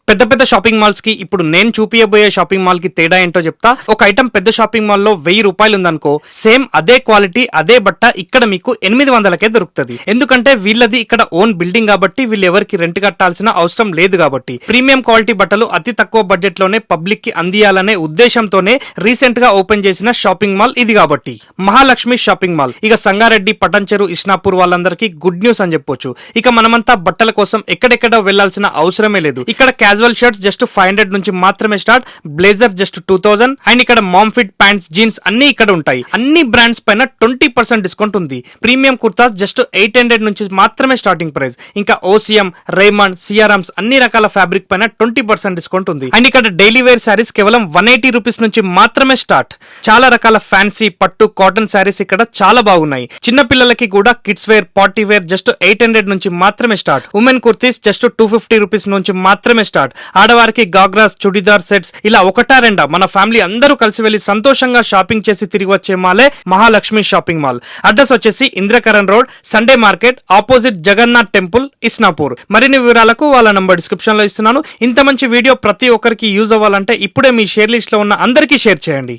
పెద్ద పెద్ద shopping malls కి ఇప్పుడు నేను చూపియబోయే షాపింగ్ మాల్ కి తేడా ఏంటో చెప్తా. ఒక ఐటమ్ పెద్ద షాపింగ్ మాల్ లో 1000 రూపాయలు ఉందనుకో, సేమ్ అదే క్వాలిటీ అదే బట్ట ఇక్కడ మీకు 800కే దొరుకుతుంది. ఎందుకంటే వీళ్ళది ఇక్కడ ఓన్ బిల్డింగ్ కాబట్టి వీళ్ళు ఎవరికి రెంట్ కట్టాల్సిన అవసరం లేదు కాబట్టి. ప్రీమియం క్వాలిటీ బట్టలు అతి తక్కువ బడ్జెట్ లోనే పబ్లిక్ కి అందియాలనే ఉద్దేశంతోనే రీసెంట్ గా ఓపెన్ చేసిన షాపింగ్ మాల్ ఇది కాబట్టి మహాలక్ష్మి షాపింగ్ మాల్. ఇక సంగారెడ్డి, పటంచెరు, ఇస్నాపూర్ వాళ్ళందరికీ గుడ్ న్యూస్ అని చెప్పొచ్చు. ఇక మనమంతా బట్టల కోసం ఎక్కడెక్కడ వెళ్లాల్సిన అవసరమే లేదు. ఇక్కడ క్యాజువల్ షర్ట్స్ జస్ట్ 500 నుంచి మాత్రమే స్టార్ట్, బ్లేజర్ జస్ట్ 2000 అండ్ ఇక్కడ మామ్ ఫిట్ ప్యాంట్స్, జీన్స్ అన్ని ఇక్కడ ఉంటాయి. అన్ని బ్రాండ్స్ పైన 20% డిస్కౌంట్ ఉంది. ప్రీమియం కుర్తాస్ జస్ట్ 800 నుంచి మాత్రమే స్టార్టింగ్ ప్రైస్. ఇంకా ఓసిఎం, రేమండ్, సిఆర్ఎమ్స్ అన్ని రకాల ఫ్యాబ్రిక్ పైన 20% డిస్కౌంట్ ఉంది. అండ్ ఇక్కడ డైలీ వేర్ శారీస్ కేవలం 180 రూపీస్ నుంచి మాత్రమే స్టార్ట్. చాలా రకాల ఫ్యాన్సీ పట్టు కాటన్ శారీస్ ఇక్కడ చాలా బాగున్నాయి. చిన్న పిల్లలకి కూడా kids wear, party wear just 800 నుంచి మాత్రమే start. Women kurtis just 250 rupees నుంచి మాత్రమే స్టార్ట్. ఆడవారికి గాగ్రాస్, చుడిదార్ సెట్స్ ఇలా ఒకటా రెండా మన ఫ్యామిలీ అందరూ కలిసి వెళ్లి సంతోషంగా షాపింగ్ చేసి తిరిగి వచ్చే మాలే మహాలక్ష్మి షాపింగ్ మాల్. అడ్రస్ వచ్చేసి Indrakaran road, Sunday market opposite Jagannath temple, Isnapur. మరిన్ని వివరాలకు వాళ్ళ నంబర్ డిస్క్రిప్షన్ లో ఇస్తున్నాను. ఇంత మంచి వీడియో ప్రతి ఒక్కరికి యూజ్ అవ్వాలంటే ఇప్పుడే మీ షేర్ లిస్ట్ లో ఉన్న అందరికీ షేర్ చేయండి.